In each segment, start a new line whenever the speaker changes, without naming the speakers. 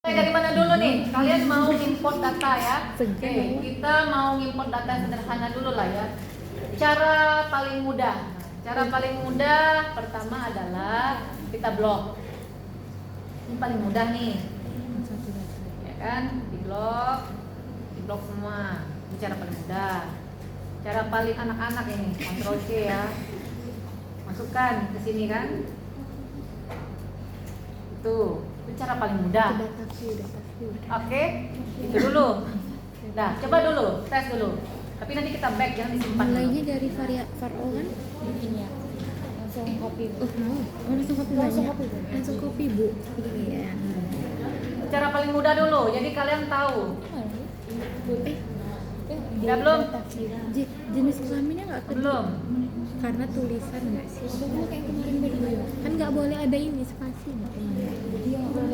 Dari mana dulu nih? Kalian mau import data ya? Oke, kita mau import data sederhana dulu lah ya. Cara paling mudah. Cara paling mudah pertama adalah kita blok. Ini paling mudah nih. Ya kan? Di blok semua. Ini cara paling mudah. Cara paling anak-anak ini, Ctrl C ya. Masukkan ke sini kan? Tuh. Itu cara paling mudah. Oke, itu dulu. Nah, coba dulu, tes dulu. Tapi nanti kita back, jangan disimpan.
Mulainya dari Faro kan?
Iya. Langsung copy.
Langsung copy banyak. Langsung copy Bu. Iya.
Cara paling mudah dulu. Jadi kalian tahu. Ya belum?
Jenis kelaminnya nggak
Belum.
karena tulisan nggak sih? Kayak kemarin berdua. Kan nggak boleh ada ini spasi.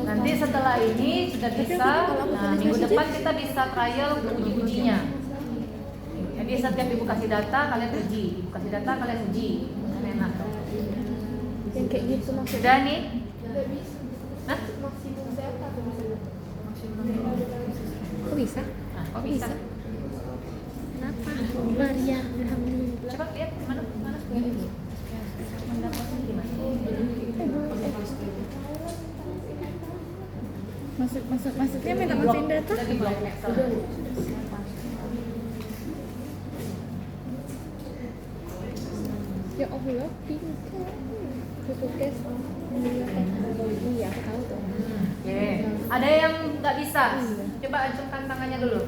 Nanti setelah ini sudah bisa. Nah, minggu depan kita bisa trial uji-ujinya. Jadi setiap ibu kasih data kalian uji, ibu kasih data kalian uji. Kan enak.
Yang kayak gitu maksudnya.
Sudah nih? Nah,
Maksimum berapa tuh misalnya?
Kok bisa?
nah kok bisa?
Kenapa? Maria, alhamdulillah.
Coba lihat mana mendapatkan gimana?
Maksudnya minta masukin data?
Udah di blok Excel.
Ya Allah, pintar. Tugas teknologi ya, aku tahu tuh.
Oke. Ada yang nggak bisa? Coba acungkan tangannya dulu.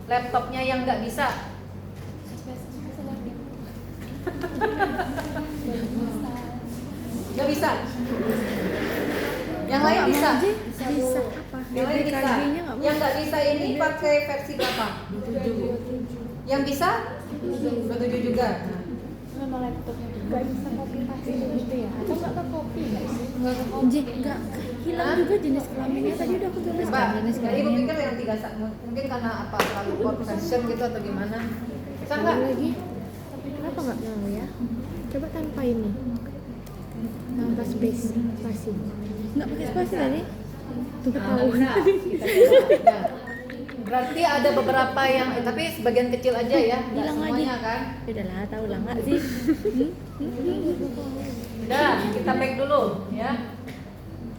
Laptopnya yang nggak bisa. Nggak bisa. Yang lain bisa.
Bisa apa?
Yang lain bisa.
BPKG-nya nggak
Yang nggak bisa ini pakai versi berapa? 7. Yang bisa? 27 juga.
Memang laptopnya nggak bisa copy paste gitu ya? Atau nggak ke copy nggak sih? Nggak ke copy.
Nggak hilang juga jenis kelaminnya. Tadi udah aku tulis
Coba.
kan jenis
Jadi ibu
kelaminnya.
pikir yang 3 mungkin karena apa? Terlalu short version gitu atau gimana? Bisa
Ada
nggak?
lagi? Kenapa nggak mau ya? Coba tanpa ini. Tanpa space, spasi. Nggak pakai spasi tadi? Tuh
Nah,
tahu.
bisa. Kita coba. Nah, berarti ada beberapa yang tapi sebagian kecil aja ya, nggak
Hilang lagi.
semuanya kan?
Udah lah, tahu lah nggak sih?
Udah, kita back dulu ya.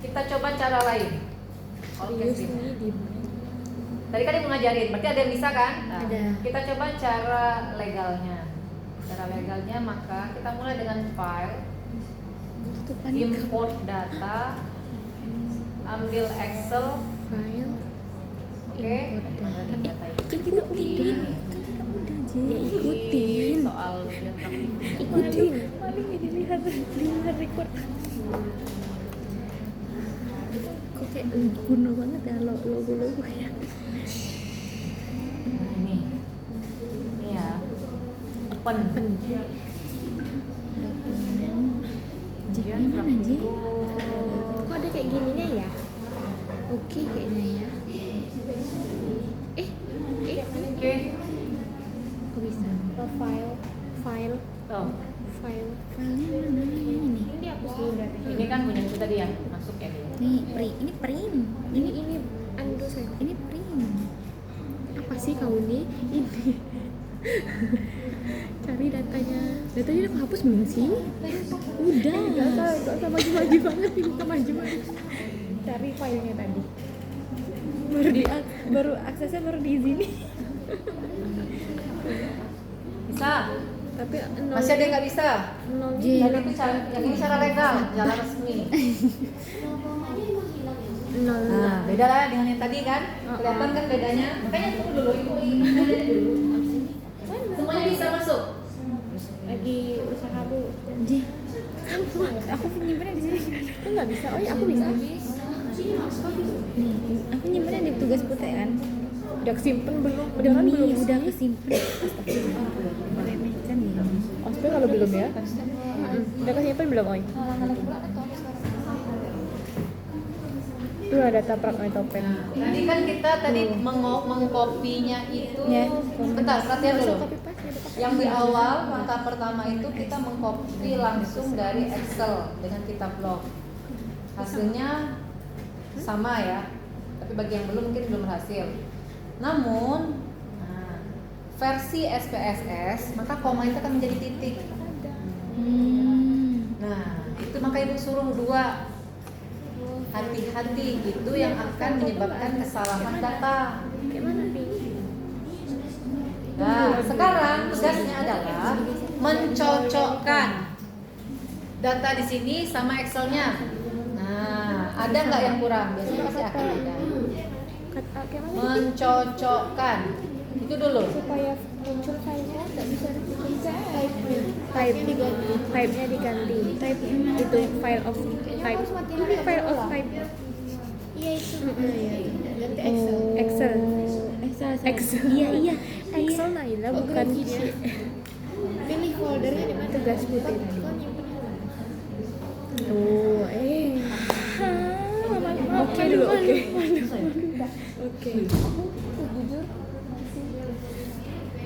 Kita coba cara lain. Oke sih. Tadi kan yang ngajarin, berarti ada yang bisa kan? Nah,
Ada.
kita coba cara legalnya. Cara legalnya maka kita mulai dengan file,
Tutupan
import data, ambil Excel,
file.
oke?
Kan kita udah, ya ikutin.
Soal
Ikutin. Paling ini lihat record. Kok kayak guna banget ya logo ya.
ini ya, open.
Jadi mana Ji? Kok ada kayak gininya ya? Oke kayaknya ya.
Oke,
Kok bisa?
File.
tuh.
Filenya mana ini?
Ini dihapus dulu dari.
Ini kan punya kita tadi ya, masuk ya dia.
Nih, ini print.
Ini undo saya.
Ini print. Apa sih kau nih? Ini. Cari datanya. Datanya udah kehapus belum sih? Udah. Gak usah maju-maju banget, minta maju-maju.
Cari filenya tadi.
Baru aksesnya baru diizini.
Bisa.
Tapi
Masih ada yang nggak bisa? Jadi itu cara, yang ini cara legal, jalan resmi. Nah, beda lah dengan yang tadi kan? Kelihatan kan bedanya? Makanya tunggu dulu, ibu bedanya dulu. Semuanya bisa masuk.
Lagi usaha bu.
Ji, aku nyimpennya di sini.
Aku nggak bisa. Oh iya aku bisa.
Nih, aku nyimpennya di tugas putih kan.
Udah kesimpan belum? Udah kan belum?
Udah kesimpan. Astagfirullah. Remehkan ya.
Ospek kalau belum ya? Udah kesimpan belum Oi? Tuh ada taprak Oi topeng.
Tadi kan kita mengkopinya itu.
Ya.
Bentar, perhatian dulu.
Copy paste.
Yang di awal langkah pertama itu kita mengcopy langsung dari Excel dengan kita blok. Hasilnya sama ya. Tapi bagi yang belum mungkin belum berhasil. Namun versi SPSS maka koma itu akan menjadi titik. Nah, itu maka ibu suruh 2. Hati-hati, itu yang akan menyebabkan kesalahan data. Nah, sekarang tugasnya adalah mencocokkan data di sini sama Excelnya. Nah, ada nggak yang kurang? Biasanya pasti akan ada. Mencocokkan itu dulu.
Supaya muncul filenya nggak bisa dibaca.
Type-nya diganti. Itu file of type. Ini file of type.
Iya itu. Ganti Excel.
Excel. Iya. Excel Naila bukan
Iya. Pilih foldernya di mana?
tugas putih tadi.
Kau nyimpen di mana?
Oh, Oke dulu, oke. Oke.
Jujur.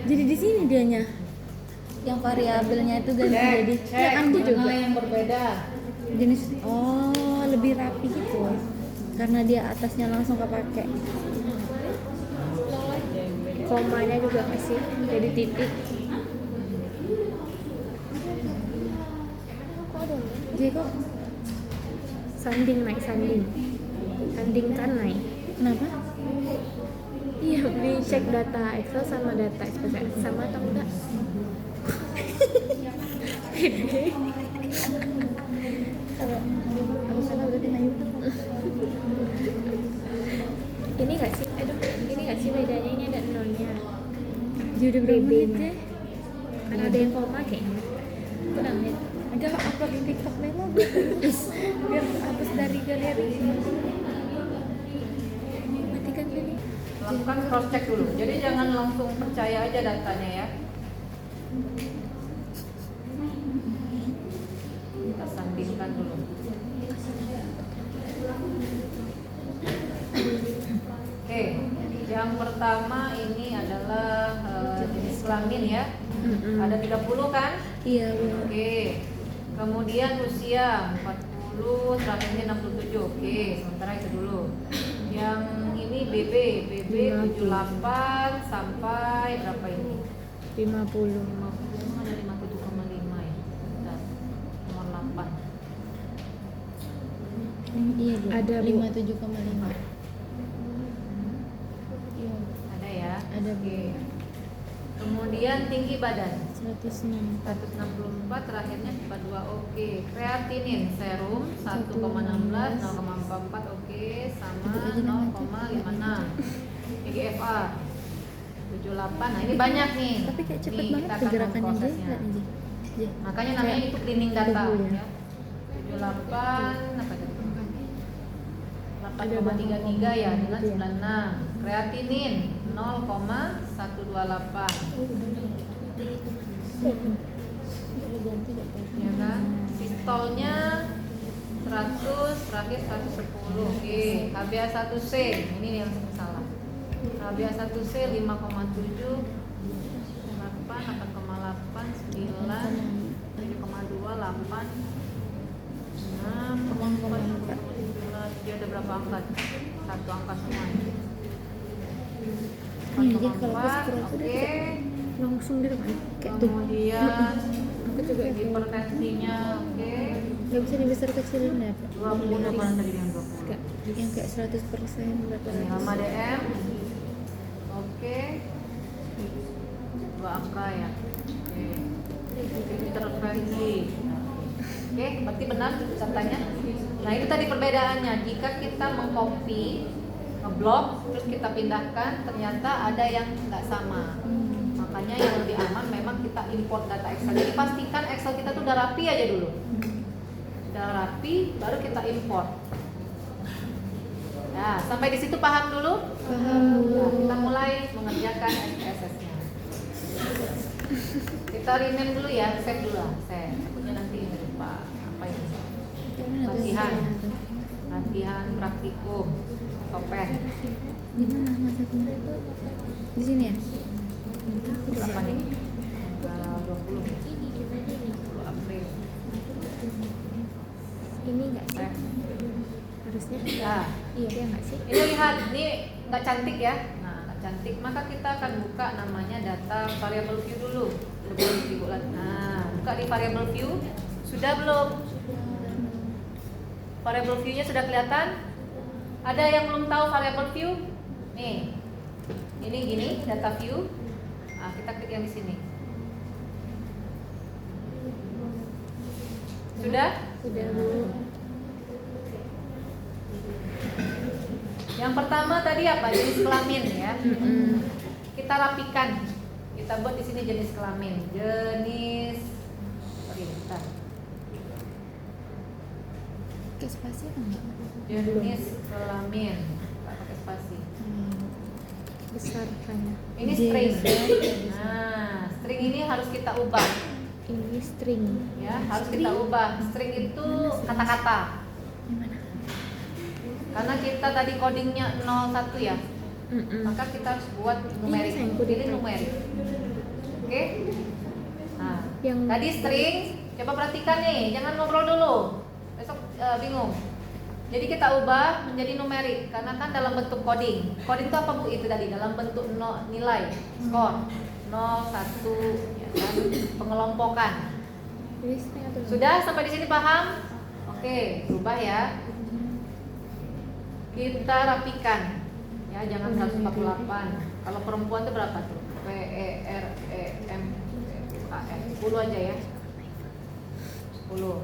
Jadi di sini dianya. Yang variabelnya itu ganti jadi
Cek mana yang berbeda.
jenis lebih rapi gitu. Karena dia atasnya langsung kepake. Komanya juga masih jadi titik. Jadi kok sandingkan naik. Kenapa? Iya, dicek data Excel sama data SPSS sama atau enggak? Kalau aku salah berarti Nayu. Ini nggak sih? Ini nggak sih bedanya? Ini ada nolnya. Jadi udah berapa menit deh? Karena ada yang koma kayaknya. Kurang ya? Ada upload di TikTok memo biar hapus dari galeri. Matikan ini.
Lakukan cross check dulu. Jadi jangan langsung percaya aja datanya ya. Kita sandingkan dulu. Oke, yang pertama ini adalah jenis kelamin ya. Ada 30 kan?
Iya, Bu.
Oke. Kemudian usia 40, terakhirnya 67. Oke, sementara itu dulu. Yang ini BB 78 sampai berapa ini?
50.
50 ada 57,5 ya. Bentar. Nomor 8.
Iya, Bu. Ada 57,5.
Iya.
Ada ya?
Ada, Bu.
Oke. Kemudian tinggi badan
106.
164, terakhirnya 42. Oke. Kreatinin serum 1,16, 0,44. Oke, sama 0,56. EGFR 78. Nah, ini banyak nih.
Tapi kayak cepet
Nih,
banget
kita akan
pergerakannya aja,
memprosesnya.
enggak nih, Ji?
Makanya namanya itu cleaning data
debu ya.
ya. 78 apa tadi? 8,33 ya dengan 96. Kreatinin 0,128. Ya kan? Sistolnya 100, terakhir 110. Oke, HbA1c ini yang salah. HbA1c 5,7, 8, 8,8, 9, 7,2, 8, 6, 4, dia ada berapa angka? Satu angka semua ya.
Iya, dia kalau pas
4,4,
scroll tuh dia
oke.
kayak langsung gitu kan. Kayak tuh.
Kemudian
Aku juga gitu.
hipertensinya oke.
Gak bisa dibesar kecilin ya, Pak.
20 apa tadi yang 20?
Kayak yang kayak 100% berapa
Ini
ratus.
lama DM. Oke. 2 angka ya. Oke. Intervensi. Oke, berarti benar datanya. Nah, itu tadi perbedaannya. Jika kita mengcopy, ngeblok, terus kita pindahkan, ternyata ada yang nggak sama. Makanya yang lebih aman memang kita import data Excel. Jadi pastikan Excel kita tuh udah rapi aja dulu. Udah rapi, baru kita import. Nah, sampai di situ paham dulu?
Paham.
Nah, kita mulai mengerjakan SPSS-nya. Kita rename dulu ya, save dulu lah, save. Takutnya nanti lupa apa ini. Latihan praktikum topeng.
Di mana masaknya? Di sini ya?
Berapa nih? Tanggal 20 April.
Ini enggak sih?
Save.
harusnya.
Nah,
Iya dia nggak sih?
ini lihat, ini nggak cantik ya. Nah, nggak cantik, maka kita akan buka namanya data variable view dulu sebelum dibuat. Nah, buka di variable view. Sudah belum? Variable view-nya sudah kelihatan? Ada yang belum tahu variable view? Nih, ini gini data view. Nah, kita klik yang di sini. Sudah?
Sudah Bu.
Yang pertama tadi apa? Jenis kelamin ya. Kita rapikan. Kita buat di sini jenis kelamin. Bentar.
Pakai spasi apa enggak?
Jenis kelamin. Tak pakai spasi.
Besar kayaknya.
Ini string. Nah, string ini harus kita ubah.
Ini string.
Ya, harus kita ubah. String itu kata-kata.
Gimana?
Karena kita tadi codingnya 01 ya. Maka kita harus buat numerik.
Ini saya
Ini numerik. Oke? Nah,
Yang
tadi string, coba perhatikan nih, jangan ngobrol dulu. Besok bingung. Jadi kita ubah menjadi numerik karena kan dalam bentuk coding. Coding itu apa Bu? Itu tadi dalam bentuk nilai, skor 0, 1, ya kan? Pengelompokan.
Jadi string atau
Sudah sampai di sini paham? Oke, ubah ya. Kita rapikan. Ya, jangan 148. Kalau perempuan itu berapa tuh? P E R E M A N. 10 aja ya. 10.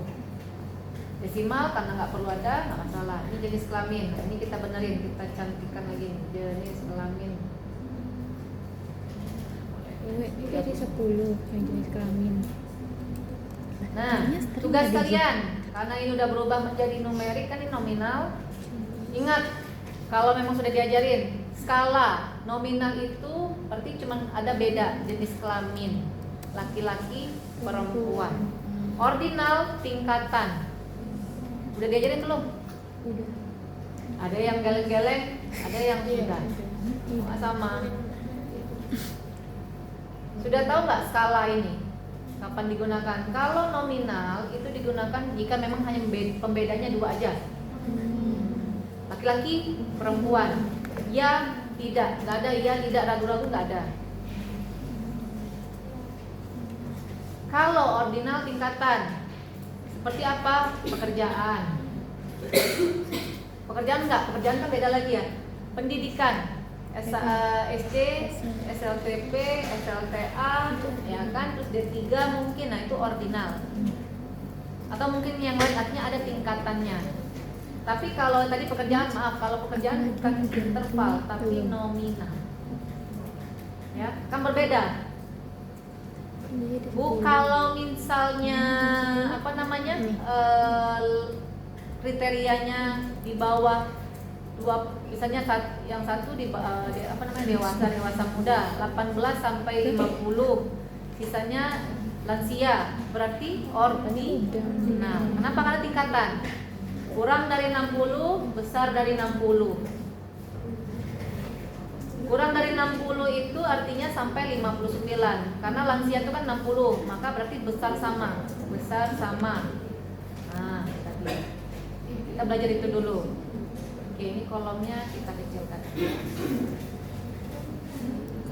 Desimal karena nggak perlu ada, nggak masalah. Ini jenis kelamin. Nah, ini kita benerin, kita cantikkan lagi nih. Jenis kelamin.
ini dari 10 yang jenis kelamin.
Nah, tugas kalian karena ini udah berubah menjadi numerik kan ini nominal. Ingat, kalau memang sudah diajarin skala nominal itu berarti cuma ada beda jenis kelamin, laki-laki, perempuan. Ordinal tingkatan. Udah diajarin belum?
Udah.
Ada yang geleng-geleng, ada yang sudah. Sama. Sudah tahu nggak skala ini? Kapan digunakan? Kalau nominal itu digunakan jika memang hanya pembedanya dua aja. Laki-laki, perempuan. Ya, tidak, nggak ada. Ya, tidak, ragu-ragu nggak ada. Kalau ordinal tingkatan, seperti apa? Pekerjaan. Pekerjaan enggak? Pekerjaan kan beda lagi ya. Pendidikan, SD, SLTP, SLTA, ya kan? Terus D3 mungkin, nah itu ordinal. Atau mungkin yang lain artinya ada tingkatannya. Tapi kalau tadi pekerjaan, maaf, kalau pekerjaan bukan interval tapi nominal. Ya, kan berbeda. Bu, kalau misalnya apa namanya kriterianya di bawah dua, misalnya yang satu di apa namanya dewasa muda 18 sampai 50, sisanya lansia, berarti ordinal. Kenapa? Karena tingkatan kurang dari 60, besar dari 60. Kurang dari 60 itu artinya sampai 59. Karena lansia itu kan 60, maka berarti besar sama. Besar sama. Nah, tadi. Kita belajar itu dulu. Oke, ini kolomnya kita kecilkan.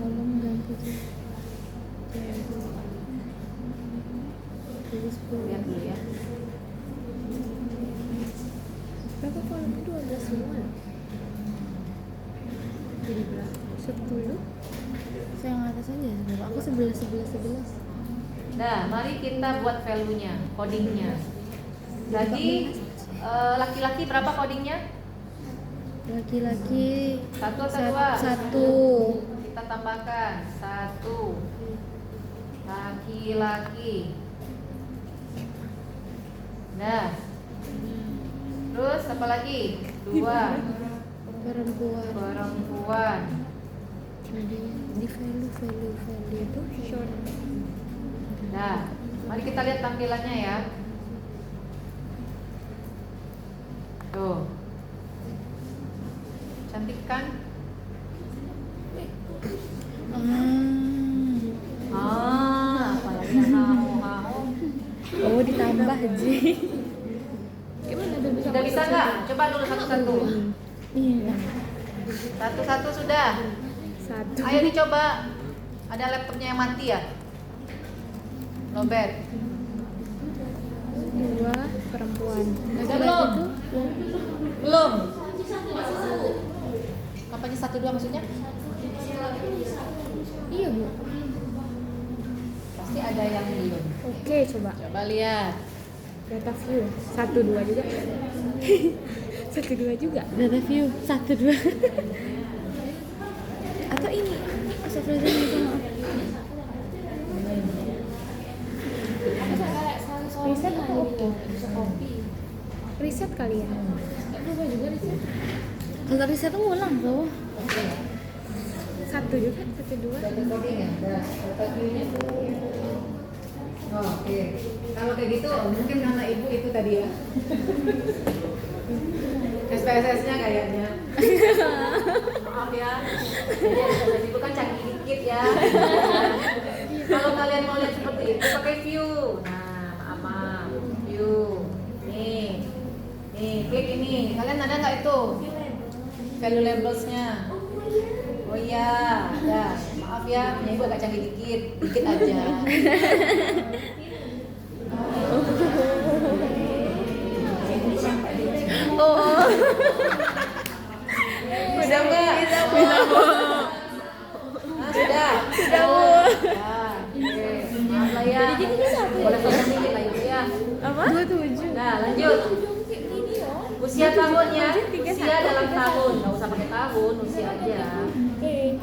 Kolom ganti tuh.
Lihat dulu ya.
Berapa kolom itu 12 semua? Jadi berapa? 10. Saya yang atas aja sebenarnya. Aku 11.
Nah, mari kita buat value-nya, codingnya. Jadi laki-laki berapa codingnya?
Laki-laki
1 atau 2?
1.
Kita tambahkan 1. Laki-laki. Nah, terus apa lagi? 2. Perempuan.
Di value itu short.
Nah, mari kita lihat tampilannya ya. Tuh. Cantik kan? Apalagi haho.
Oh, ditambah aja. Gimana
Sudah bisa nggak? Coba dulu satu-satu.
Iya.
Satu-satu sudah.
Satu.
Ayo dicoba. Ada laptopnya yang mati ya? Lobet.
Dua perempuan.
Udah belum? Belum. Kapannya 1 2 maksudnya?
Iya bu.
Pasti ada yang belum.
Oke coba.
Coba lihat.
Data view. 1 2 juga. 1 2 juga. Data view 1 2. Atau ini. Riset atau oke? Riset kali ya.
juga riset.
Kalau riset tuh ulang tuh. 1 juga, 1 2.
Coding ya? Oh, oke. Kalau kayak gitu mungkin karena ibu itu tadi ya. SPSS-nya kayaknya. Maaf ya. Jadi ibu kan canggih dikit ya. Kalau kalian mau lihat seperti itu pakai view. Nah, maaf. View. Nih. Nih, klik ini. Kalian ada nggak itu? Value labels-nya. Oh iya, ya. Maaf ya, punya ibu agak canggih dikit aja.
Oh.
Bisa nggak? Bisa bu. Nah, sudah.
Sudah, Bu.
Ya, oke. Maaf lah ya. Boleh tolong dikit lah ibu ya.
Apa? 27.
Nah, lanjut. Usia tahunnya, usia dalam tahun, nggak usah pakai tahun, usia aja.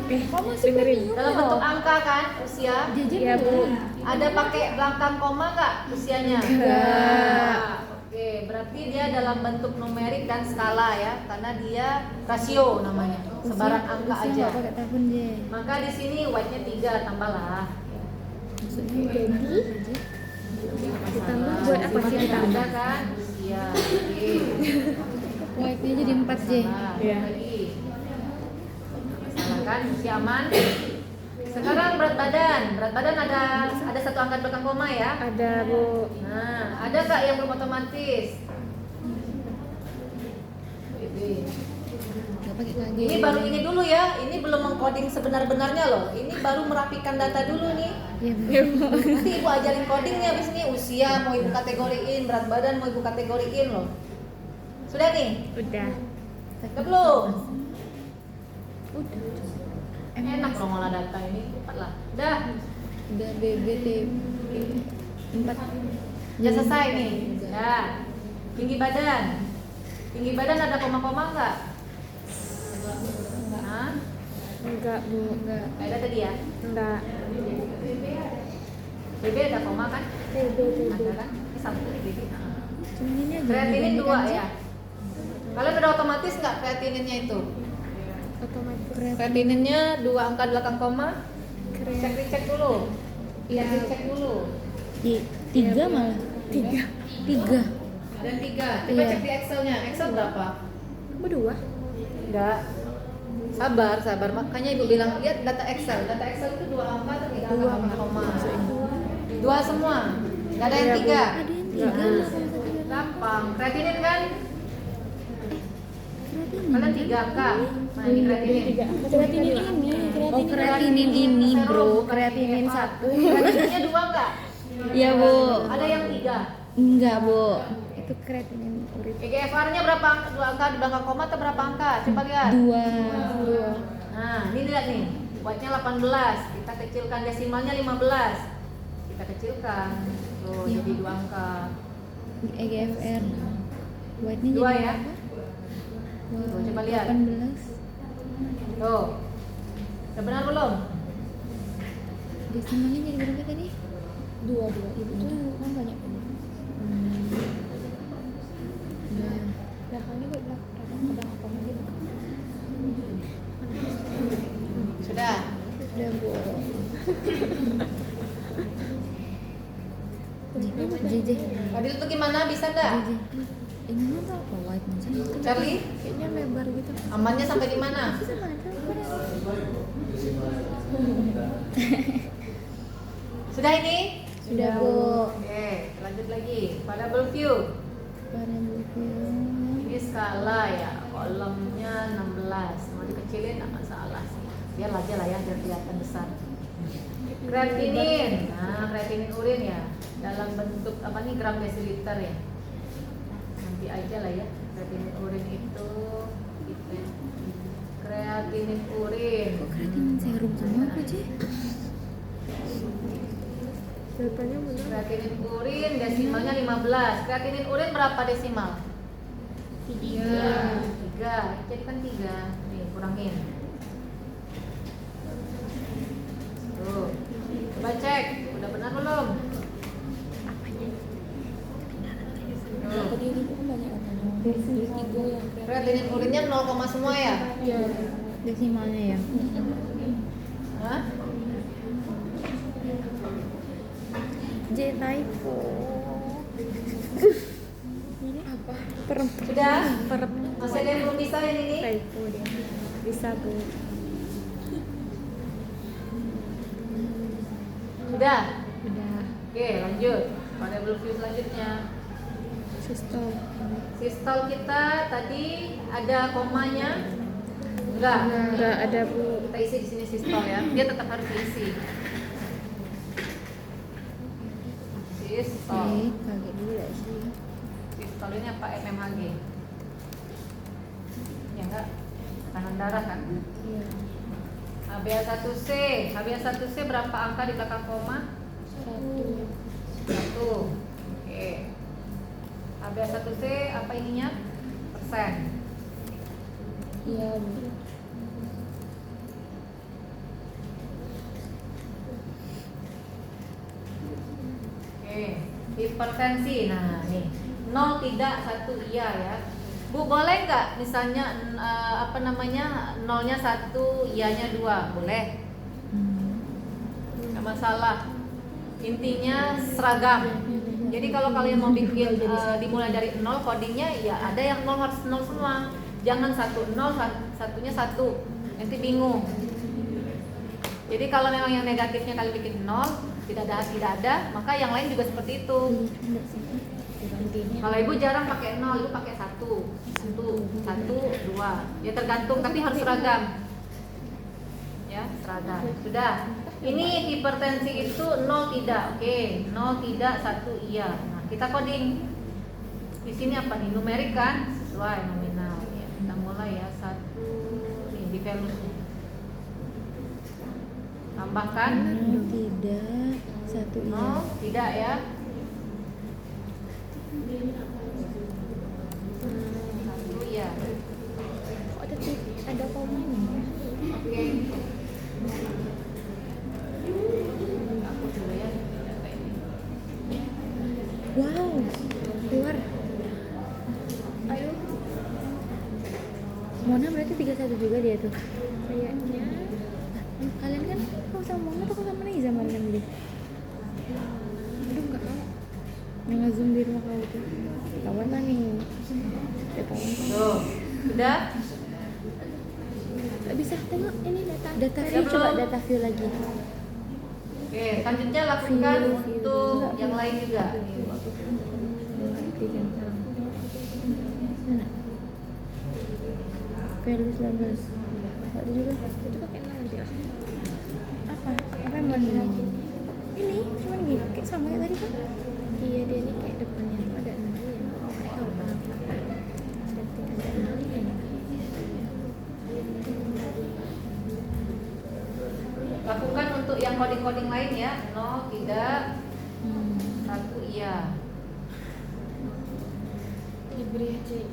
Kamu dengerin.
Dalam bentuk angka kan, usia.
Iya bu.
Ada pakai belakang koma nggak usianya?
Enggak.
Oke, berarti dia dalam bentuk numerik dan skala ya, karena dia rasio namanya, sebaran angka aja.
Pakai tahun je.
Maka di sini white-nya 3 tambahlah.
Maksudnya jadi ditambah buat apa sih ditambah?
Ada kan usia. Oke.
White-nya jadi 4 je.
Iya. Masalah kan usia aman. Sekarang berat badan. Berat badan ada satu angka belakang koma ya.
Ada bu.
Nah, ada nggak yang belum otomatis?
Nggak pakai lagi.
Ini baru ini dulu ya. Ini belum mengcoding sebenar-benarnya loh. Ini baru merapikan data dulu nih.
Iya bu.
Nanti ibu ajarin codingnya abis ini usia mau ibu kategoriin, berat badan mau ibu kategoriin loh. Sudah nih?
Udah.
Udah belum?
Udah.
Enak loh ngolah data ini. Cepat lah. Udah.
Udah BBT 4.
Udah selesai nih. Ya. Tinggi badan. Tinggi badan ada koma-koma nggak? Hah?
Enggak bu, enggak.
Nggak ada tadi ya?
Enggak.
BB ada koma kan?
BB.
Ada kan? Ini satu BB.
Cuman ini aja.
Kreatinin 2 ya. Kalian udah otomatis nggak kreatininnya itu?
Otomatis.
Kreatininnya 2 angka belakang koma.
Keren.
Cek dulu.
Iya.
Cek dulu.
Di 3 malah. 3.
Ada 3. Coba
Iya.
cek di Excelnya. Excel berapa?
Berdua.
Enggak. Sabar. Makanya ibu bilang lihat data Excel. Data Excel itu 2 angka atau 3 angka belakang koma? 2 semua. Enggak ada yang 3.
Ada yang 3.
Gampang. Kreatinin kan? Kalian 3 angka. Nah, ini kreatinin.
Kreatinin ini.
Oh, kreatinin ini, Bro. Kreatinin 1.
Kreatininnya 2 enggak?
Iya, Bu.
Ada yang 3.
Enggak, Bu.
Itu kreatinin urit.
EGFR-nya berapa angka? 2 angka di belakang koma atau berapa angka? Coba lihat.
2.
Nah, ini lihat nih. White-nya 18. Kita kecilkan desimalnya 15. Kita kecilkan. Tuh, jadi 2 angka.
EGFR. White-nya
2
jadi
ya.
berapa?
Tuh, coba lihat.
18.
Tuh. Udah benar belum?
Desimalnya jadi berapa tadi?
2.
Ibu tuh kan banyak banget. Udah.
Belakangnya buat belakang apa gitu.
Sudah.
Udah, Bu. JJ.
Fadil tuh gimana? Bisa nggak?
JJ. Ini mah tuh apa? White nya.
Charlie,
Kayaknya lebar gitu.
amannya sampai di mana? Sudah ini?
Sudah, Bu.
Oke, lanjut lagi. Pada view.
Variable view.
Ini Ini skala ya, kolomnya 16. Mau dikecilin nggak masalah sih. Biar aja lah ya, biar kelihatan besar. Kreatinin, nah kreatinin urin ya, dalam bentuk apa nih, gram desiliter ya. Nanti aja lah ya, kreatinin urin itu gitu ya. Kreatinin urin.
Kok kreatinin serum semua apa sih? Datanya benar.
Kreatinin urin desimalnya 15. Kreatinin urin berapa desimal? 3. Jadi kan 3. Nih, kurangin. Tuh. Coba cek, udah benar belum? Tuh.
Tadi ini kan banyak katanya. Dari 3 yang
Kreatinin urinnya 0, semua ya?
Iya.
Desimalnya ya.
Hah?
J typo. Ini
Apa?
Sudah? Masih ada yang belum bisa yang ini?
typo dia. Bisa Bu.
Sudah?
Udah.
Oke, lanjut. Pada belum view selanjutnya.
Sistol.
Sistol kita tadi ada komanya? Enggak.
Enggak ada Bu.
Kita isi di sini sistol ya. Dia tetap harus diisi. Sistol.
Kaget dulu ya sih.
Sistol ini apa? MMHG. Ya enggak? Tekanan darah kan?
Iya.
HbA1c. HbA1c berapa angka di belakang koma? 1. Oke. HbA1c apa ininya? Persen.
Iya, Bu.
Oke. Hipertensi. Nah, nih. 0 tidak, 1 iya ya. Bu, boleh nggak misalnya apa namanya, 0-nya 1, iyanya 2? Boleh. Nggak masalah. Intinya seragam. Jadi kalau kalian mau bikin dimulai dari 0, codingnya ya ada yang 0 harus 0 semua. Jangan 1 0, satunya 1. Nanti bingung. Jadi kalau memang yang negatifnya kalian bikin 0, tidak ada, maka yang lain juga seperti itu. Kalau ibu jarang pakai 0, ibu pakai 1, 2. Ya tergantung, tapi harus seragam. Ya, seragam. Sudah. Ini hipertensi itu 0 tidak. Oke, 0 tidak, 1 iya. Nah, kita coding. Di sini apa nih? Numerik kan? Sesuai nominal. Ya, kita mulai ya. 1 nih di velus. Tambahkan.
Tidak. 1 iya.
0 tidak ya. 1 iya.
Ada komanya.
Oke. Aku dulu ya.
Wow. Keluar.
Ayo.
Mona berarti 31 juga dia tuh.
Kayaknya.
Kalian kan kau sama Mona tuh kau sama Naiza kemarin beli.
Aduh, enggak tahu.
Yang nge-zoom di rumah kau tuh. Kawan lah nih. Kawan.
Tuh, sudah?
Bisa tengok ini data
Sudah
view, coba
belum?
data view lagi.
Oke, selanjutnya lakukan
View.
untuk yang lain juga.
Mana? Value 19. Ada juga.
Itu pakai 0 dia.
Apa yang mau lagi? Ini cuma gini, kayak sama kayak tadi kan?
Iya, dia ini kayak depannya tuh ada 0 ya. Nggak tahu kenapa. Setting ada 0 ya.
Lakukan untuk yang coding-coding lain ya. 0 tidak, 1 iya.
Diberi HCI.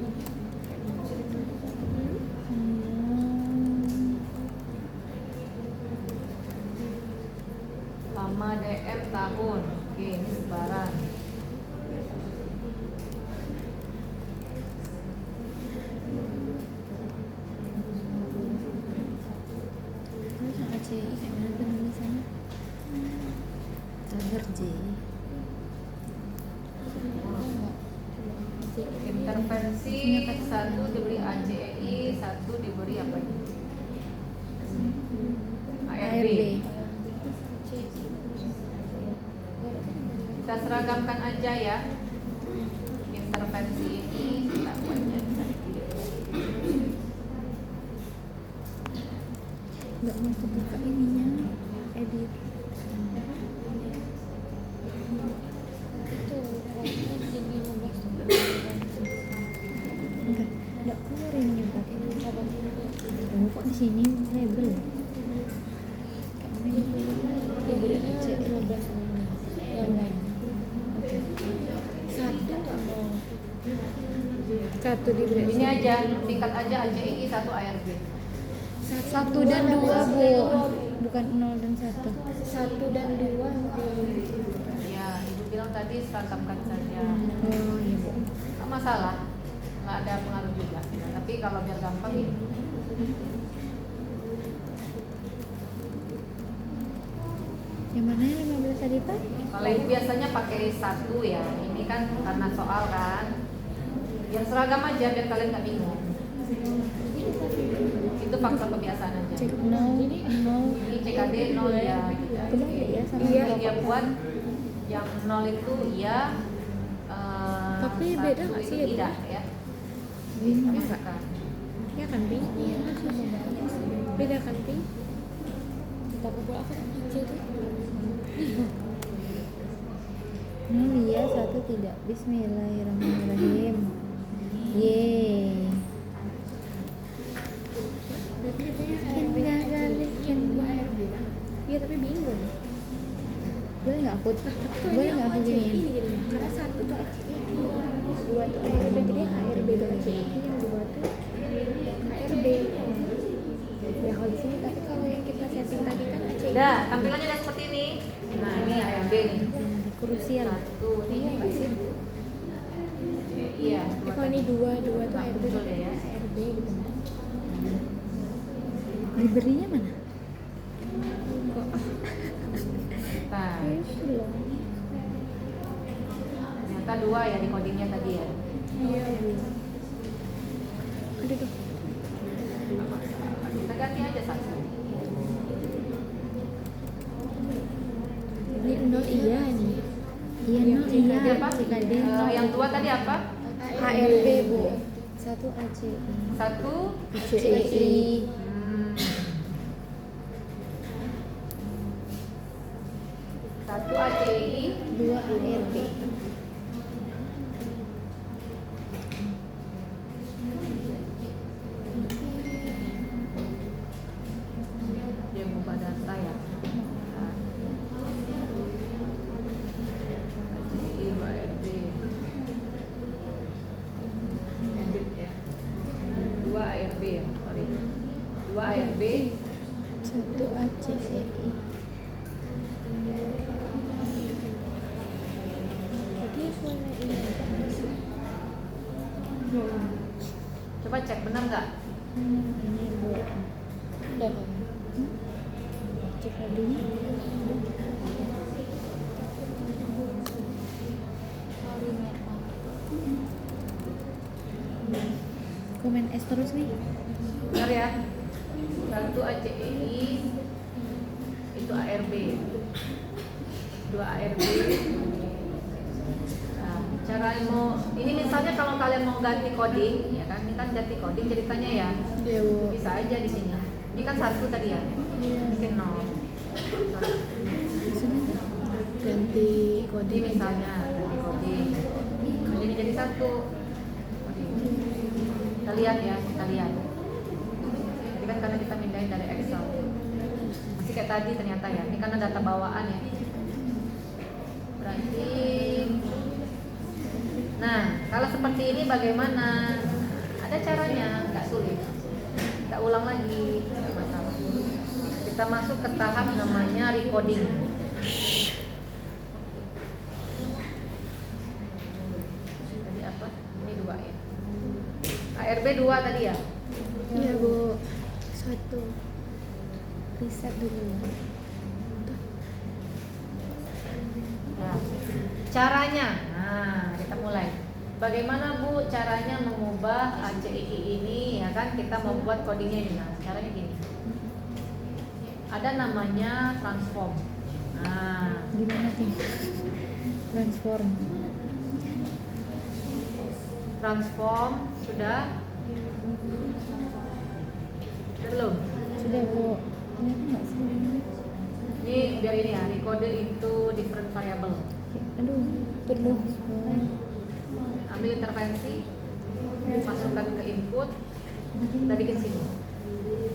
Lama DM tahun. Oke, ini sebaran.
Terus ACI kayak mana tuh tulisannya? Sabar J.
Intervensi 1 diberi ACEI, 1 diberi apa ini? ARB. Kita seragamkan aja ya. Intervensi ini kita buatnya.
nggak mau kebuka ininya, edit.
Itu waktunya jadi 15 tuh.
Nggak keluar ininya pakai.
Apa?
Oh, kok di sini label?
Diberinya 15 ini. Yang lain. Satu nggak mau.
Satu diberi.
Ini aja, tingkat aja ACI 1 ARB.
1 dan 2 bu, bukan 0 dan 1.
1 dan 2
Ya, ibu bilang tadi seragamkan saja.
Oh iya bu.
Nggak masalah, nggak ada pengaruh juga. Tapi kalau biar gampang ini.
Yang mana yang 15 tadi pak?
Kalau ibu biasanya pakai 1 ya, ini kan karena soal kan. Yang seragam aja biar kalian nggak bingung. Itu faktor kebiasaan aja.
Cek 0, 0.
Ini CKD 0 ya.
Kebalik ya sama
Iya,
berapa,
dia
Pak?
buat yang 0 itu iya.
Tapi beda nggak sih,
itu
Ibu?
tidak ya.
Bingung
Bukan.
nggak? Ya kan Pi? Beda kan Pi?
kita kumpul apa aja tuh.
Iya, 1 tidak. Bismillahirrahmanirrahim. Yeay.
Berarti katanya
Kan nggak kali kan.
Iya tapi bingung.
Boleh nggak aku? Boleh nggak aku giniin?
Karena 1 tuh ACI, 2 tuh ARB, jadi ARB tuh ACI, yang 2 tuh ARB. Ya kalau di sini, tapi kalau yang kita setting tadi kan ACI.
Udah, tampilannya udah seperti ini. Nah, ini ARB nih.
Krusial.
1
Iya nggak sih?
Iya.
Ya, kalau ini 2 tuh ARB,
Betul
tapi
ya.
ARB gitu.
Liberinya mana?
Nah,
Belum.
ternyata 2 ya di codingnya tadi ya.
Iya bu.
Aduh tuh.
Kita ganti aja 1.
Ini 0 iya nih. Iya 0 iya.
Tadi apa?
CKD.
Yang 2 tadi apa?
ARB bu. 1 ACI.
1
ACI.
Hmm. 1 ACI.
2 ARB.
Dia buka data ya. Nah. ACI 2 ARB. Edit ya. 2 ARB ya, sorry. 2 ARB.
1 ACI.
Jadi semuanya ini aja nggak sih?
Coba cek benar nggak?
Ini bu.
Udah kan?
CKD. Komen S terus nih.
Benar ya? 1 ACI itu ARB. 2 ARB. Nah, cara mau ini misalnya kalau kalian mau ganti coding, ya kan? Ini kan ganti coding ceritanya ya.
Iya bu.
Bisa aja di sini. Ini kan 1 tadi ya. Mungkin 0.
Ganti
Jadi
kode
misalnya ganti coding. Jadi 1. Coding. Kita lihat ya, kita lihat. Jadi kan karena kita pindahin dari Excel. Masih kayak tadi ternyata ya. Ini karena data bawaan ya. Berarti nah, kalau seperti ini bagaimana? Ada caranya, nggak sulit. Kita ulang lagi, nggak masalah. Kita masuk ke tahap namanya recoding. Tadi apa? Ini 2 ya. ARB 2 tadi ya?
Iya bu. 1. Reset dulu.
Nah, caranya, nah kita mulai. Bagaimana Bu caranya mengubah ACII ini ya kan kita membuat codingnya ini. Nah, caranya gini. Ada namanya transform. Nah,
Gimana sih? Transform.
transform sudah belum?
Sudah bu.
Nyata nggak sih?
Ini biar ini ya, recorded into different variable.
Aduh, penuh.
Ambil intervensi, masukkan ke input, kita bikin sini.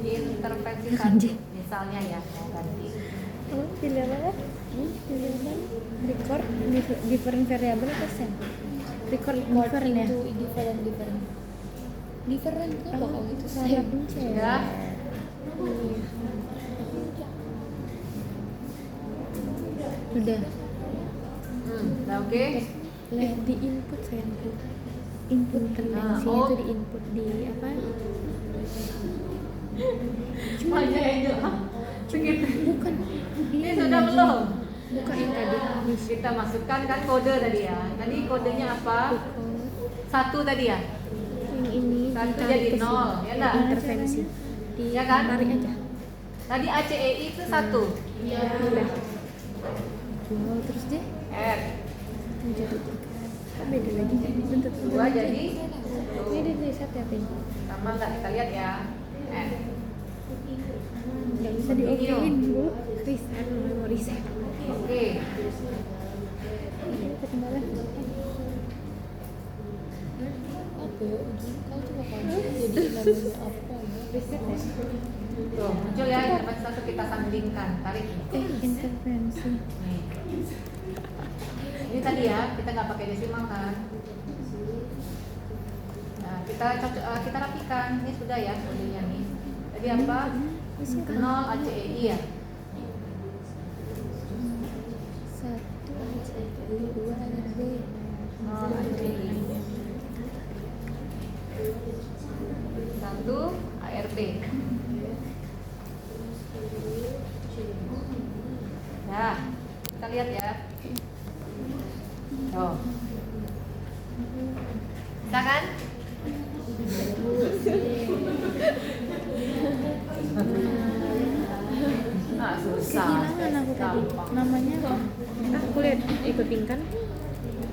Intervensi satu, misalnya ya, mau ganti.
Oh, pilih apa? Pilih apa? Record different variable atau set? Record different ya? Different apa kalau itu? Salah pencet.
Sudah.
Sudah.
Udah oke?
Di input sayangku. Input intervensinya
oh.
itu di input di apa?
Cuma aja begitu.
Bukan.
Ini sudah belum?
Bukan yang tadi.
Kita masukkan kan kode tadi ya. Tadi kodenya apa? Satu tadi ya.
Yang ini
Satu
ditarik
jadi
ke sini.
0, ya enggak?
Intervensi.
Ya kan?
Tarik aja.
Tadi ACEI itu 1.
Udah. Wow, terus deh.
R.
Jadi kok beda lagi bentuk
2 jadi
ini dari satu ya Pin?
sama enggak kita lihat ya. N.
Nggak bisa diokein bu. Reset, mau reset.
Oke.
Ketinggalan. Apa ya? Kau coba kau jadi namanya apa ya? Reset ya?
Tuh, muncul ya intervensi satu kita sandingkan, tarik.
Intervensi.
Nih. Ini tadi ya, kita nggak pakai desimal kan? Nah, kita rapikan. Ini sudah ya kodenya nih. Tadi apa? 0 ACEI ya.
1 aja, 2 ARB.
0 ACEI. 1 ARB. Nah, kita lihat ya. Tuh. Bisa kan? Ah, susah.
Kehilangan aku tadi.
Gampang.
Namanya apa?
Aku lihat ikutin kan.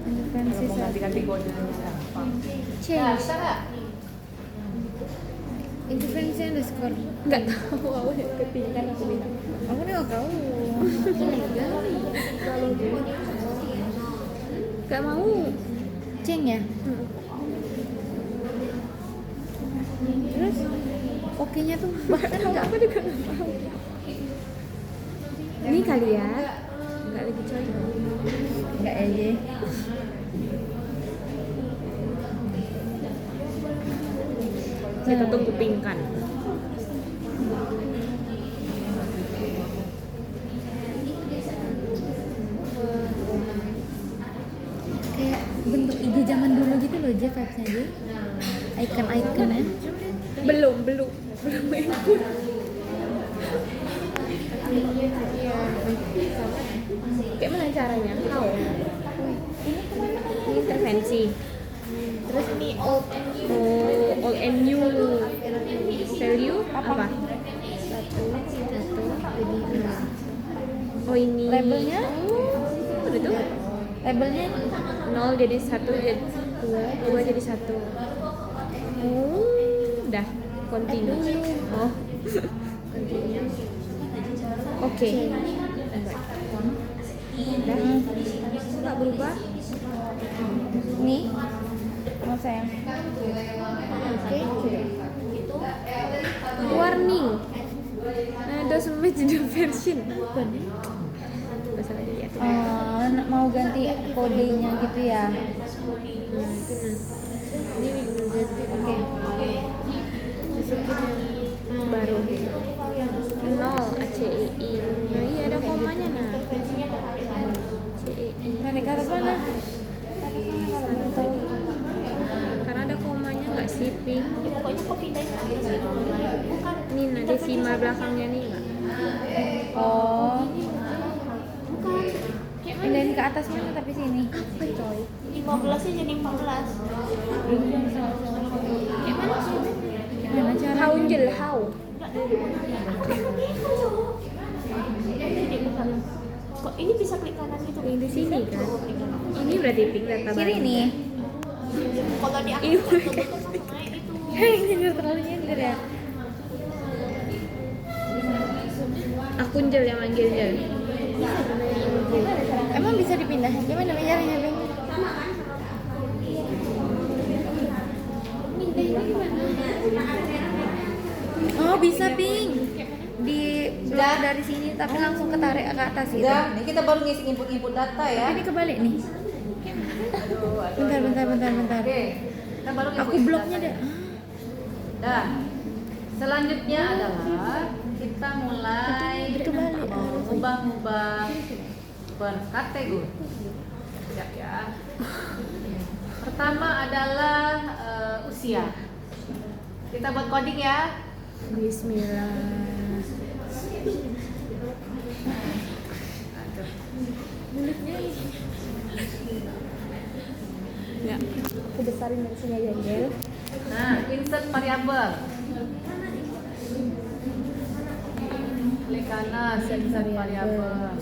Intervensi
Kalau mau
satu.
ganti-ganti kode gampang. Nah,
Change.
bisa nggak?
Intervensi underscore.
Nggak tahu, aku ikutin kan aku bilang.
Aku nih nggak tahu.
Nggak mau.
Ceng ya. Terus oke-nya tuh bahkan nggak
Aku juga nggak tahu. Ini kali ya. Nggak lagi coy.
nggak aja.
Kita tuh kupingkan.
Kayak bentuk IG zaman dulu gitu loh aja vibes-nya aja. Icon-iconnya.
Belum ikut. Kayak mana caranya? How? Ini intervensi. Terus ini old and new value apa?
Satu jadi 0.
Oh ini
Labelnya?
Oh, udah tuh.
Labelnya
0 jadi 1 jadi 2 jadi 1. Oh, udah continue. Oh. Continue. Oke. Enggak. Udah. Enggak berubah.
nih. Mau sayang. Oke.
Warning. Doesn't match the version. Bukan. Enggak salah dilihat.
Mau ganti kodenya gitu ya.
Ini ganti.
Oke.
Masukin yang baru. 0 ACEI. Ya iya ada komanya nah. ACEI.
Nanti ke atas mana?
Karena ada komanya nggak sih, Pink?
Pokoknya kau pindahin aja. Bukan.
Ini nah desimal belakangnya nih nggak?
Oh.
Bukan.
Pindahin ke atas mana tapi sini.
15 nya jadi 14. Gimana sih?
Gimana cara?
Haunjel, how?
Kok ini bisa klik kanan gitu?
Yang di sini kan? Ini berarti Pink data
Kiri
baru.
nih.
Kalau di
Ini
akun double langsung naik itu.
Hei, nyindir terlalu nyindir ya.
Aku Jel yang manggil Jel.
Emang bisa dipindah? Gimana caranya, Bang? Oh, bisa, Ping. Di blok dari sini tapi langsung ketarik ke atas gitu.
Udah, ini kita baru ngisi input data ya.
Ini kebalik nih.
Bentar.
Oke, kita baru
Aku
input
bloknya
data.
deh.
Nah, selanjutnya adalah kita mulai
Itu balik.
mengubah berkategori. Siap ya. Pertama adalah usia. Kita buat coding ya.
Bismillah.
Mulutnya ya. Aku besarin dari sini aja, Jel.
Nah, insert variabel. Klik kanan, insert variabel.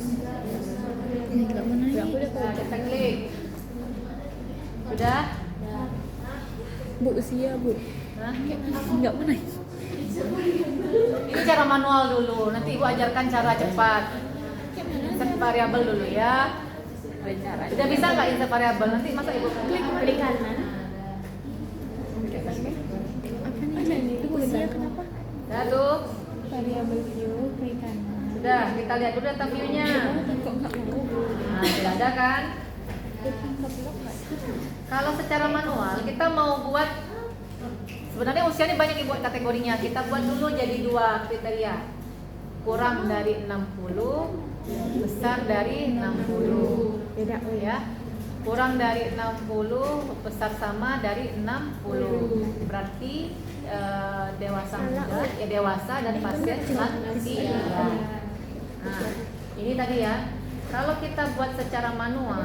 Ini enggak mau naik.
Nah, kita klik. Sudah?
Bu, usia, Bu.
Hah?
Enggak mau naik.
Ini cara manual dulu. Nanti Ibu ajarkan cara cepat. Insert variabel dulu ya. Udah bisa nggak insert variabel? Nanti masa Ibu
Klik kanan.
Apa nih? Itu usia kenapa?
Udah tuh.
Variabel view, klik kanan.
Sudah, kita lihat dulu data view-nya.
Kok enggak mau?
Nah, sudah ada kan? Kalau secara manual kita mau buat, sebenarnya usia ini banyak dibuat kategorinya. Kita buat dulu jadi 2 kriteria. Kurang dari 60, besar dari 60.
Beda, oh ya.
Ya. Kurang dari 60, besar sama dari 60. Berarti dewasa muda, ya dewasa dan pasien lansia. Nah, ini tadi ya. Kalau kita buat secara manual,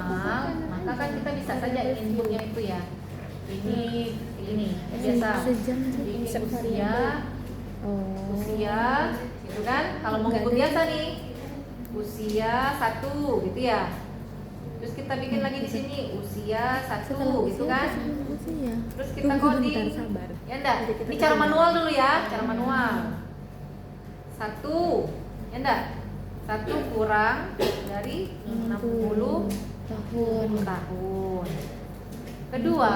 maka kan kita bisa saja inputnya itu ya. Ini biasa.
Sejam
Ini
insert
usia,
variabel. Oh.
usia, gitu kan? Kalau mau input biasa nih, usia 1 gitu ya. Terus kita bikin lagi di sini usia 1 gitu kan?
Usia.
Terus kita
Tunggu
coding.
bentar, sabar.
Ya enggak? Ini cara manual dulu ya, cara manual. 1, ya enggak? 1 kurang dari 60 tahun. Kedua,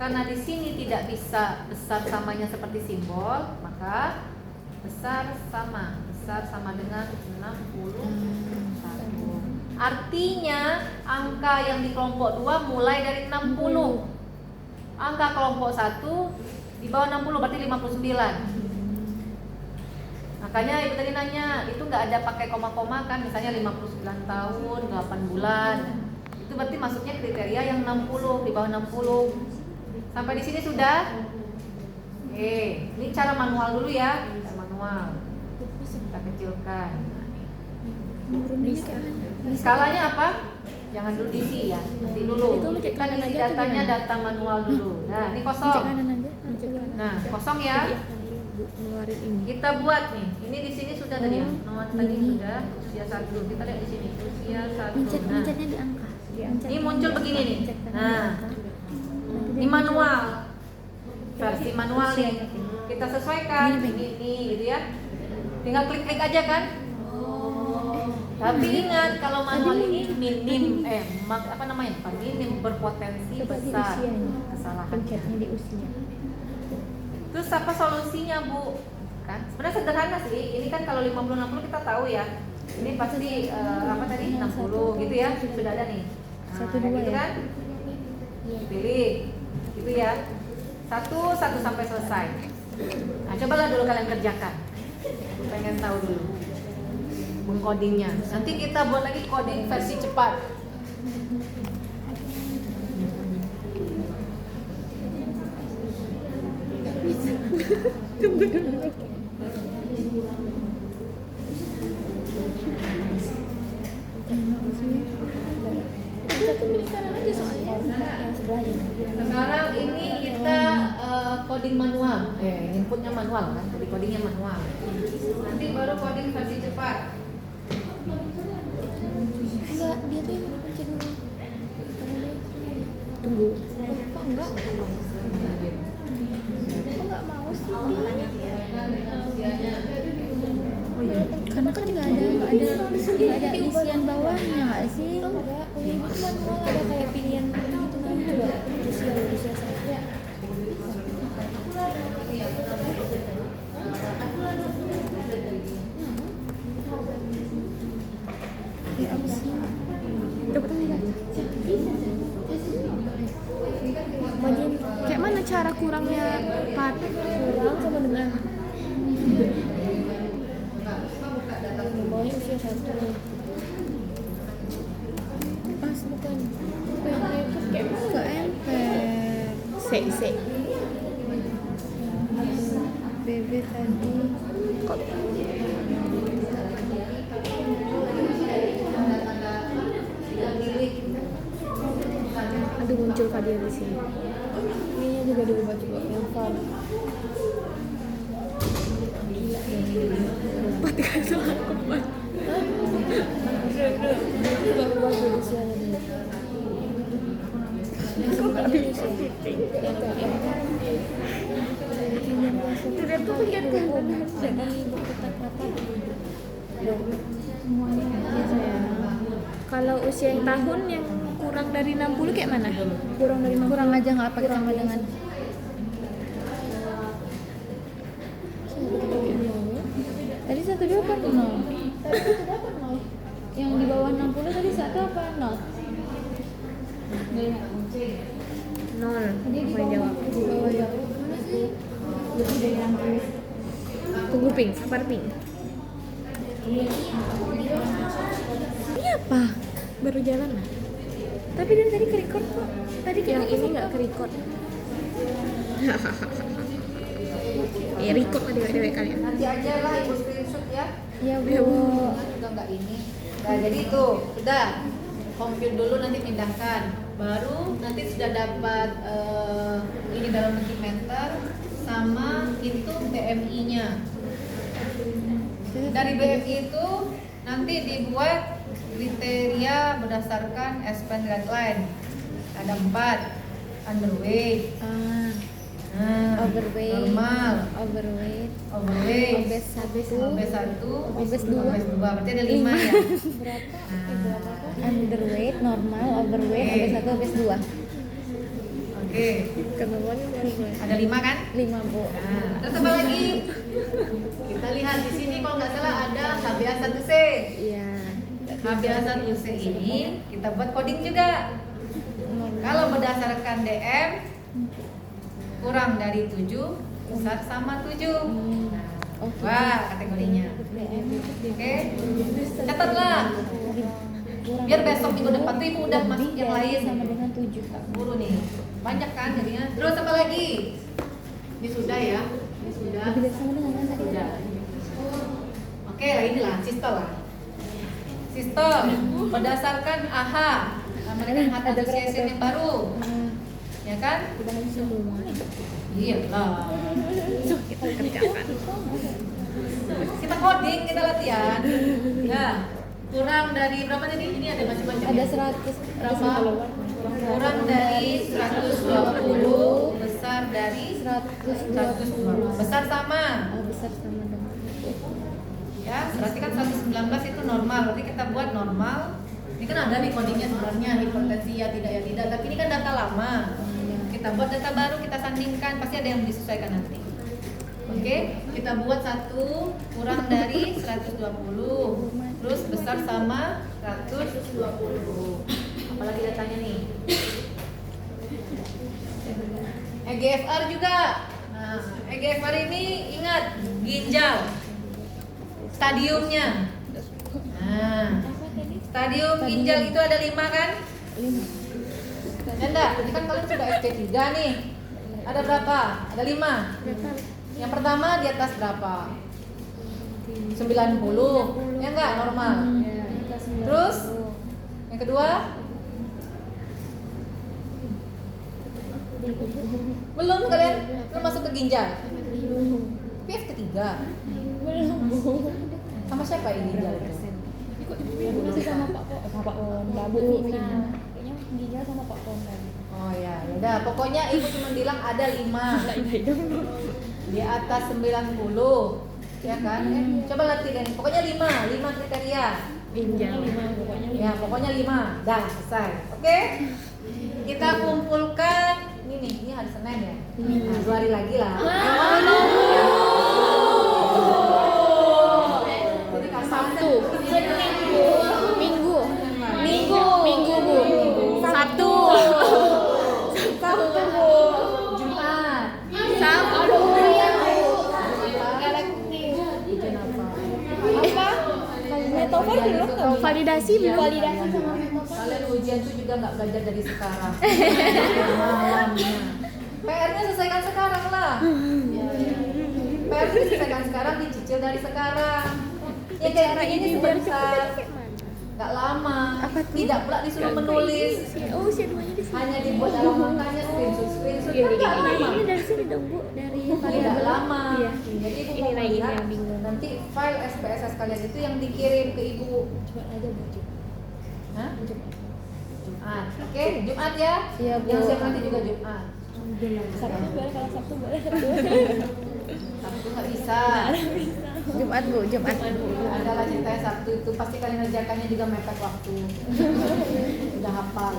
karena di sini tidak bisa besar samanya seperti simbol, maka besar sama dengan 60 tahun. Artinya angka yang di kelompok 2 mulai dari 60. Angka kelompok 1 di bawah 60 berarti 59. Makanya Ibu tadi nanya, itu nggak ada pakai koma-koma kan, misalnya 59 tahun, 8 bulan. Itu berarti masuknya kriteria yang 60, di bawah 60. Sampai di sini sudah? Oke, ini cara manual dulu ya. Cara manual. Kita kecilkan. Skalanya apa? Jangan dulu diisi ya, nanti dulu. Kita isi datanya data manual dulu. Nah, ini kosong. Nah, kosong ya.
Ngeluarin ini.
Kita buat nih. Ini di sini sudah tadi ya. Nomor tadi sudah usia 1. Kita lihat di sini usia 1. Nah,
Mencetnya di angka.
ini muncul begini nih. Nah, ini manual. Versi manual nih. Kita sesuaikan ini gitu ya. Tinggal klik-klik aja kan? Tapi ingat kalau manual ini minim minim berpotensi
Coba di
besar
usianya.
kesalahan.
Pencetnya di usia.
Terus apa solusinya, Bu? Kan sebenarnya sederhana sih. Ini kan kalau 50-60 kita tahu ya. Ini pasti 60 gitu ya. Sudah ada nih. Nah,
1, 2
gitu
ya?
kan? Pilih. Gitu ya. 1 sampai selesai. Nah, cobalah dulu kalian kerjakan. Pengen tahu dulu mengcodingnya. Nanti kita buat lagi coding versi cepat.
Tunggu dulu.
Sekarang ini kita coding manual. Inputnya manual kan, jadi codingnya manual. Nanti baru coding versi cepat.
Enggak, dia tuh yang pencet dulu. Tunggu. Kok enggak? Kok enggak mau sih?
Oh iya.
Karena kan nggak ada isian bawahnya nggak sih? Enggak, kuliah ibu cuma mau ada kayak pilihan gitu kan, coba usia saya. Ya apa sih? Dapat enggak? Bagian kayak mana cara kurangnya kurang sama dengan bawahnya usia 1 pas bukan kayak mana nggak emper se bebe tadi kok aduh muncul Fadil di sini. Ini juga diubah juga yang fun. Gila deh. Pati kasih aku Pak. Ubah usianya dulu. Kok gak bisa? Tidak tuh lihat kan jangan berputar kata. Semuanya aja saya. Kalau usia yang tahun yang kurang dari 60 kayak mana? Kurang dari 60. Kurang aja nggak pakai sama dengan. Tadi 1 apa 0? Tadi 1 apa 0? Yang di bawah 60 tadi 1 apa 0? 0. Tadi di bawah. Di bawah ya. Mana sih? Lebih dari 60. Tunggu pink, sabar pink. Ini apa? Baru jalan lah. Tapi dari tadi ke-record kok. Tadi yang ini nggak ke-record. Ya record lah dewe-dewe kalian.
Nanti aja lah ibu screenshot ya.
Ya Bu.
Juga nggak ini. Nah jadi itu sudah compute dulu nanti pindahkan. Baru nanti sudah dapat ini dalam meter sama itu BMI-nya. Dari BMI itu nanti dibuat kriteria berdasarkan Aspen guideline. Ada 4, underweight,
Overweight,
normal,
overweight,
obese,
obese 1,
obese 2,
obese 2.
berarti ada 5 ya.
Berapa? Underweight, normal, overweight, obese 1, obese 2.
Oke,
Ketemuannya berapa?
ada 5 kan?
5 Bu.
Nah, terus apa lagi? Kita lihat di sini kalau nggak salah ada HbA1c.
Iya.
HbA1c ini kita buat coding juga. Kalau berdasarkan DM kurang dari 7, besar sama 7. Wah, kategorinya. Oke. Catatlah. Biar besok minggu depan tuh ibu udah masuk yang lain.
Sama dengan 7.
Buru nih. Banyak kan jadinya. Terus apa lagi? Ini sudah ya. Ini sudah.
Lebih dari sama dengan mana tadi?
Sudah. Oke, lah inilah sistem lah. Sistem berdasarkan AHA, American Heart Association yang baru. Ya kan?
Udah semua.
Iya lah.
Kita kerjakan.
Kita coding, kita latihan. Nah, kurang dari berapa tadi? Ini ada macam-macam.
Ada
ya?
100
Berapa? Kurang dari 120, besar dari 120. Besar sama.
besar sama dengan
Ya, berarti kan 119 itu normal. Berarti kita buat normal. Ini kan ada nih codingnya sebenarnya, hipertensi ya tidak. Tapi ini kan data lama. Kita buat data baru, kita sandingkan, pasti ada yang disesuaikan nanti. Oke, kita buat satu kurang dari 120, terus besar sama 120. Apalagi datanya nih? EGFR juga. Nah, EGFR ini ingat ginjal, stadiumnya. Nah, stadium ginjal itu ada 5 kan? 5. Enggak, ini kan kalian sudah SC3 nih. Ada berapa? Ada 5. Yang pertama di atas berapa? 90. Ya enggak, normal. Terus yang kedua? Belum kalian? Belum masuk ke ginjal. PF ketiga. Sama siapa ini ginjal?
masih sama Pak Babu kayaknya ginjal sama Pak Pondan.
Oh ya, udah. Pokoknya ibu cuma bilang ada 5. Di atas 90. ya kan? Coba latih deh. Pokoknya 5 kriteria.
Pinjam.
Ya, pokoknya 5. Dah, selesai. Oke? Kita kumpulkan ini hari Senin ya. Nah, 2 hari lagi lah. Jadi Sabtu.
Minggu.
Minggu, Bu.
Sabtu.
Sabtu, Bu. Jumat.
Sabtu.
Ujian apa?
Metafor belum kan? Validasi belum. Validasi sama
Kalian ujian tuh juga nggak belajar dari sekarang. Malamnya. PR-nya selesaikan sekarang lah. PR-nya selesaikan sekarang, dicicil dari sekarang. Ya kayak ini sebentar, nggak lama. Tidak pula disuruh menulis.
Oh, usia 2-nya di sini.
Hanya dibuat dalam makanya screenshot kan nggak lama.
Ini dari sini dong, Bu. Dari
Tidak lama.
Iya.
Jadi ibu
Ini
mau
lagi
melihat
yang bingung.
nanti file SPSS kalian itu yang dikirim ke ibu.
Coba aja Bu.
Hah? Jumat. Oke, Jumat ya.
Iya, Bu.
Yang siap nanti juga Jumat.
Sabtu boleh, kalau Sabtu boleh.
Sabtu nggak bisa.
Jumat Bu, Jumat.
Adalah ceritanya Sabtu itu pasti kalian ngerjakannya juga mepet waktu. Udah hafal.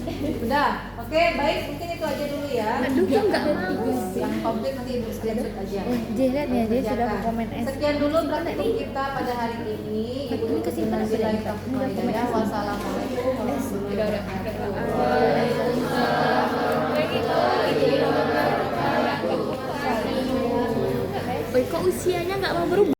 Udah, oke baik mungkin itu aja dulu ya.
Aduh, kok nggak mau.
Yang komplit nanti ibu screenshot aja.
Dia lihat ya, dia sudah
Kerjakan.
komen S.
Sekian dulu praktikum kita pada hari ini. Ibu tutup dengan billahi taufiq wal hidayah. Wassalamualaikum warahmatullahi wabarakatuh.
Kok usianya nggak mau berubah?